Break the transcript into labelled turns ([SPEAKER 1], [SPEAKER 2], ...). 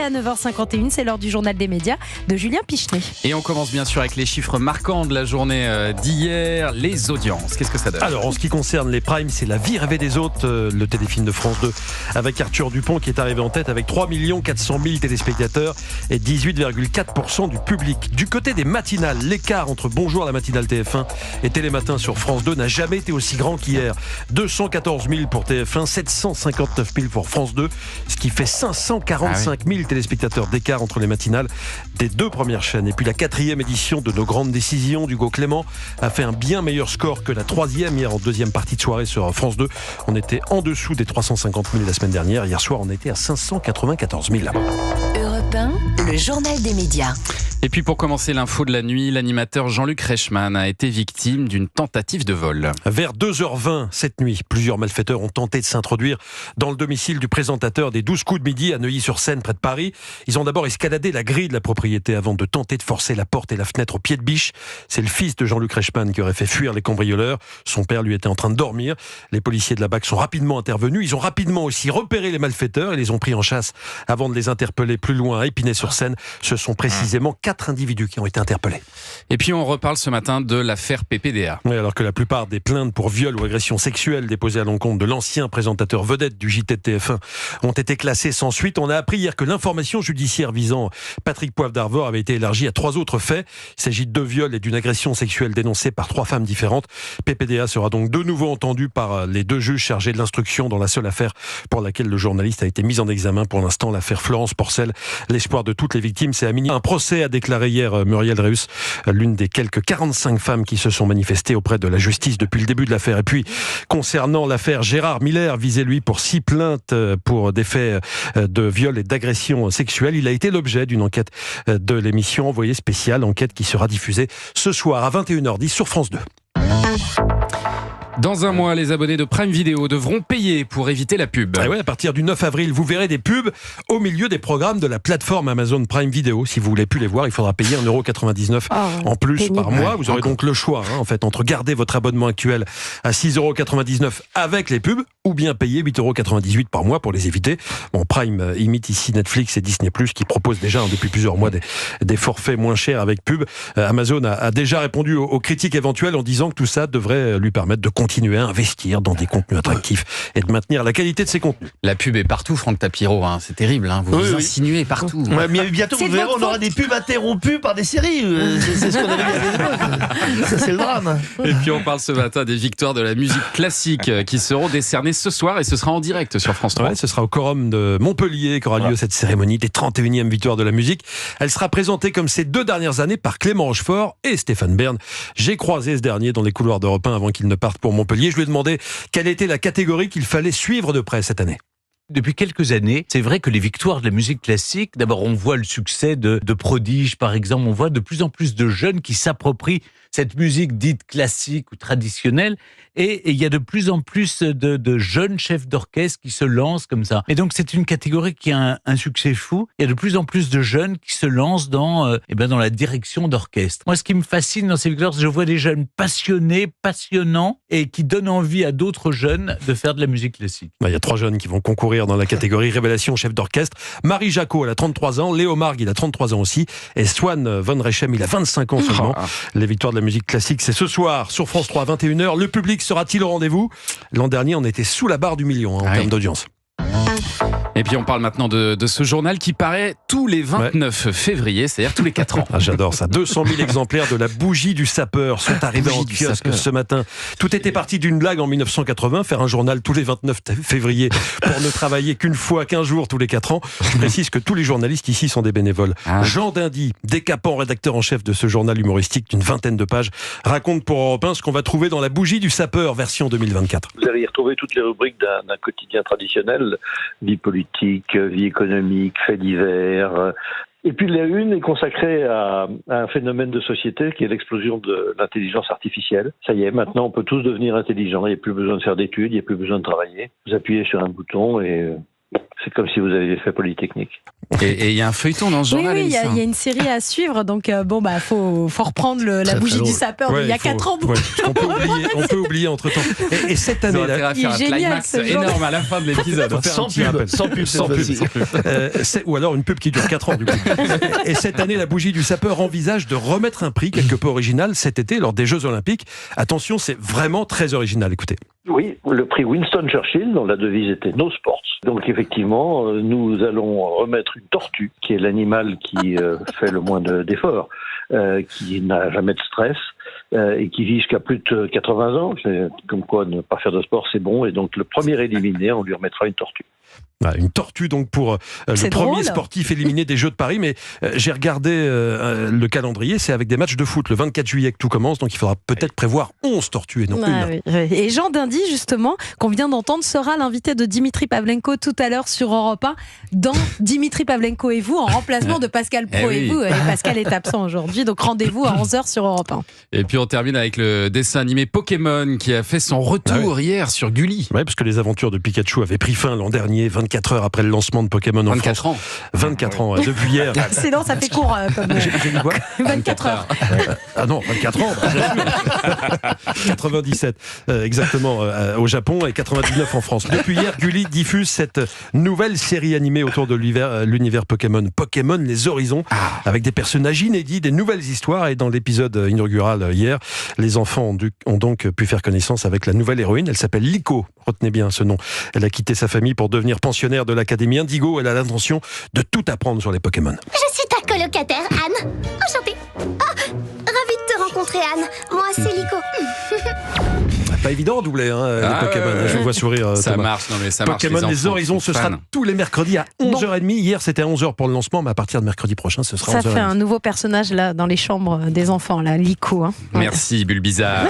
[SPEAKER 1] à 9h51, c'est l'heure du journal des médias de Julien Pichenet.
[SPEAKER 2] Et on commence bien sûr avec les chiffres marquants de la journée d'hier, les audiences. Qu'est-ce que ça donne ?
[SPEAKER 3] Alors en ce qui concerne les primes, c'est La vie rêvée des autres, le téléfilm de France 2 avec Arthur Dupont qui est arrivé en tête avec 3 400 000 téléspectateurs et 18,4% du public. Du côté des matinales, l'écart entre Bonjour la matinale TF1 et Télématin sur France 2 n'a jamais été aussi grand qu'hier. 214 000 pour TF1, 759 000 pour France 2, ce qui fait 545 000 téléspectateurs d'écart entre les matinales des deux premières chaînes. Et puis la 4e édition de Nos Grandes Décisions d'Hugo Clément a fait un bien meilleur score que la 3e hier en deuxième partie de soirée sur France 2. On était en dessous des 350 000 la semaine dernière. Hier soir, on était à 594 000.
[SPEAKER 4] Europe 1, le journal des médias.
[SPEAKER 2] Et puis pour commencer l'info de la nuit, l'animateur Jean-Luc Reichmann a été victime d'une tentative de vol.
[SPEAKER 3] Vers 2h20 cette nuit, plusieurs malfaiteurs ont tenté de s'introduire dans le domicile du présentateur des 12 coups de midi à Neuilly-sur-Seine, près de Paris. Ils ont d'abord escaladé la grille de la propriété avant de tenter de forcer la porte et la fenêtre au pied de biche. C'est le fils de Jean-Luc Reichmann qui aurait fait fuir les cambrioleurs. Son père lui était en train de dormir. Les policiers de la BAC sont rapidement intervenus. Ils ont rapidement aussi repéré les malfaiteurs et les ont pris en chasse avant de les interpeller plus loin à Épinay-sur-Seine. Ce sont précisément 4 individus qui ont été interpellés.
[SPEAKER 2] Et puis on reparle ce matin de l'affaire PPDA.
[SPEAKER 3] Oui, alors que la plupart des plaintes pour viol ou agression sexuelle déposées à l'encontre de l'ancien présentateur vedette du JT de TF1 ont été classées sans suite. On a appris hier que l'information judiciaire visant Patrick Poivre d'Arvor avait été élargie à 3 autres faits. Il s'agit de 2 viols et d'une agression sexuelle dénoncée par 3 femmes différentes. PPDA sera donc de nouveau entendu par les 2 juges chargés de l'instruction dans la seule affaire pour laquelle le journaliste a été mis en examen pour l'instant, l'affaire Florence Porcel. L'espoir de toutes les victimes, c'est à minima. Un procès a déclaré hier Muriel Reus, l'une des quelques 45 femmes qui se sont manifestées auprès de la justice depuis le début de l'affaire. Et puis, concernant l'affaire Gérard Miller, visé lui pour 6 plaintes pour des faits de viol et d'agression sexuelle, il a été l'objet d'une enquête de l'émission Envoyé spécial, enquête qui sera diffusée ce soir à 21h10 sur France 2.
[SPEAKER 2] Dans un mois, les abonnés de Prime Video devront payer pour éviter la pub.
[SPEAKER 3] Ah ouais, à partir du 9 avril, vous verrez des pubs au milieu des programmes de la plateforme Amazon Prime Video. Si vous voulez plus les voir, il faudra payer 1,99 € en plus par mois. Vous aurez donc le choix, en fait, entre garder votre abonnement actuel à 6,99 € avec les pubs ou bien payer 8,98 € par mois pour les éviter. Bon, Prime imite ici Netflix et Disney+, qui proposent déjà depuis plusieurs mois des forfaits moins chers avec pub. Amazon a déjà répondu aux critiques éventuelles en disant que tout ça devrait lui permettre de continuer à investir dans des contenus attractifs et de maintenir la qualité de ses contenus.
[SPEAKER 2] La pub est partout, Franck Tapiro, c'est terrible, vous vous insinuez partout.
[SPEAKER 5] Ouais, mais bientôt, vous verrez, on aura des pubs interrompues par des séries. C'est ce qu'on avait dit à l'époque. Ça, c'est le drame.
[SPEAKER 2] Et puis on parle ce matin des victoires de la musique classique qui seront décernées ce soir et ce sera en direct sur France 3.
[SPEAKER 3] Ouais, ce sera au Quorum de Montpellier qu'aura lieu cette cérémonie des 31e victoires de la musique. Elle sera présentée comme ces 2 dernières années par Clément Rochefort et Stéphane Bern. J'ai croisé ce dernier dans les couloirs d'Europe 1 avant qu'il ne parte pour Montpellier. Je lui ai demandé quelle était la catégorie qu'il fallait suivre de près cette année.
[SPEAKER 6] Depuis quelques années, c'est vrai que les victoires de la musique classique, d'abord on voit le succès de Prodigy par exemple, on voit de plus en plus de jeunes qui s'approprient cette musique dite classique ou traditionnelle et il y a de plus en plus de jeunes chefs d'orchestre qui se lancent comme ça. Et donc c'est une catégorie qui a un succès fou. Il y a de plus en plus de jeunes qui se lancent dans la direction d'orchestre. Moi ce qui me fascine dans ces victoires, c'est que je vois des jeunes passionnés, passionnants et qui donnent envie à d'autres jeunes de faire de la musique classique.
[SPEAKER 3] Il y a 3 jeunes qui vont concourir dans la catégorie Révélation chef d'orchestre. Marie Jacot, elle a 33 ans. Léo Marg, il a 33 ans aussi. Et Swan Von Rechem, il a 25 ans seulement. Les victoires de la musique classique, c'est ce soir sur France 3 à 21h. Le public sera-t-il au rendez-vous ? L'an dernier, on était sous la barre du million en termes d'audience.
[SPEAKER 2] Et puis on parle maintenant de ce journal qui paraît tous les 29 février, c'est-à-dire tous les 4 ans.
[SPEAKER 3] J'adore ça. 200 000 exemplaires de la bougie du sapeur sont arrivés en kiosque ce matin. Tout était parti d'une blague en 1980, faire un journal tous les 29 février pour ne travailler qu'une fois, qu'un jour tous les 4 ans. Je précise que tous les journalistes ici sont des bénévoles. Jean Dindy, décapant rédacteur en chef de ce journal humoristique d'une 20aine de pages, raconte pour Europe 1 ce qu'on va trouver dans la bougie du sapeur version 2024.
[SPEAKER 7] Vous allez y retrouver toutes les rubriques d'un quotidien traditionnel, vie politique, vie économique, faits divers. Et puis la une est consacrée à un phénomène de société qui est l'explosion de l'intelligence artificielle. Ça y est, maintenant on peut tous devenir intelligents, il n'y a plus besoin de faire d'études, il n'y a plus besoin de travailler. Vous appuyez sur un bouton et C'est comme si vous aviez fait Polytechnique.
[SPEAKER 2] Et il y a un feuilleton dans ce
[SPEAKER 1] Oui,
[SPEAKER 2] journal.
[SPEAKER 1] il y a
[SPEAKER 2] Elissa.
[SPEAKER 1] une série à suivre, donc faut reprendre la
[SPEAKER 5] Très,
[SPEAKER 1] bougie
[SPEAKER 5] très
[SPEAKER 1] du
[SPEAKER 5] drôle.
[SPEAKER 1] sapeur d'il y a 4 ans.
[SPEAKER 3] Ouais, on peut oublier entre-temps. Et cette
[SPEAKER 2] Ils ont
[SPEAKER 3] année-là,
[SPEAKER 2] intérêt à faire un
[SPEAKER 1] Il est génial,
[SPEAKER 2] climax
[SPEAKER 1] ce journal.
[SPEAKER 2] énorme à la fin de l'épisode.
[SPEAKER 5] Sans
[SPEAKER 3] petit
[SPEAKER 5] pub,
[SPEAKER 3] rappel.
[SPEAKER 5] sans pub,
[SPEAKER 3] Sans pub,
[SPEAKER 5] cette fois-ci.
[SPEAKER 3] ou alors une pub qui dure 4 ans du coup. Et cette année, la bougie du sapeur envisage de remettre un prix quelque peu original cet été lors des Jeux Olympiques. Attention, c'est vraiment très original, écoutez.
[SPEAKER 7] Oui, le prix Winston Churchill, dont la devise était No Sports. Donc effectivement, nous allons remettre une tortue, qui est l'animal qui fait le moins d'efforts, qui n'a jamais de stress et qui vit jusqu'à plus de 80 ans. C'est comme quoi ne pas faire de sport, c'est bon. Et donc le premier éliminé, on lui remettra une tortue.
[SPEAKER 3] Une tortue donc pour le
[SPEAKER 1] C'est
[SPEAKER 3] premier
[SPEAKER 1] drôle.
[SPEAKER 3] sportif éliminé des Jeux de Paris. Mais j'ai regardé le calendrier, c'est avec des matchs de foot. Le 24 juillet que tout commence, donc il faudra peut-être prévoir 11 tortues et non
[SPEAKER 1] Ah
[SPEAKER 3] une.
[SPEAKER 1] oui. Et Jean Dindy, justement, qu'on vient d'entendre, sera l'invité de Dimitri Pavlenko tout à l'heure sur Europe 1 dans Dimitri Pavlenko et vous, en remplacement de Pascal Pro
[SPEAKER 2] Eh
[SPEAKER 1] et
[SPEAKER 2] oui.
[SPEAKER 1] vous. Et Pascal est absent aujourd'hui, donc rendez-vous à 11h sur Europe 1.
[SPEAKER 2] Et puis on termine avec le dessin animé Pokémon qui a fait son retour hier sur Gulli.
[SPEAKER 3] Ouais, parce que les aventures de Pikachu avaient pris fin l'an dernier, 24 heures après le lancement de Pokémon en
[SPEAKER 2] 24
[SPEAKER 3] France.
[SPEAKER 2] ans.
[SPEAKER 3] 24 ans, ouais, depuis hier.
[SPEAKER 1] Sinon, ça fait court comme
[SPEAKER 3] J'ai dit quoi
[SPEAKER 1] 24 heures.
[SPEAKER 3] Ah non, 24 ans, bah, bien sûr. 97, exactement, au Japon et 99 en France. Depuis hier, Gulli diffuse cette nouvelle série animée autour de l'univers Pokémon. Pokémon, les horizons, avec des personnages inédits, des nouvelles histoires. Et dans l'épisode inaugural hier, les enfants ont donc pu faire connaissance avec la nouvelle héroïne. Elle s'appelle Liko. Retenez bien ce nom. Elle a quitté sa famille pour devenir pensionnaire de l'Académie Indigo. Elle a l'intention de tout apprendre sur les Pokémon.
[SPEAKER 8] Je suis ta colocataire, Anne. Enchantée. Oh, ravie de te rencontrer, Anne. Moi, c'est Lico.
[SPEAKER 3] Pas évident à doubler les
[SPEAKER 2] Ah,
[SPEAKER 3] Pokémon.
[SPEAKER 2] ouais, ouais.
[SPEAKER 3] Je vous vois sourire.
[SPEAKER 2] Ça
[SPEAKER 3] Thomas.
[SPEAKER 2] marche, non mais ça marche.
[SPEAKER 3] Pokémon les
[SPEAKER 2] enfants
[SPEAKER 3] horizons,
[SPEAKER 2] sont
[SPEAKER 3] ce sera
[SPEAKER 2] fans.
[SPEAKER 3] tous les mercredis à 11h30. Hier, c'était à 11h pour le lancement, mais à partir de mercredi prochain, ce sera
[SPEAKER 1] Ça
[SPEAKER 3] 11h30.
[SPEAKER 1] fait un nouveau personnage là dans les chambres des enfants, là, Lico. Hein.
[SPEAKER 2] Merci Bulbizarre.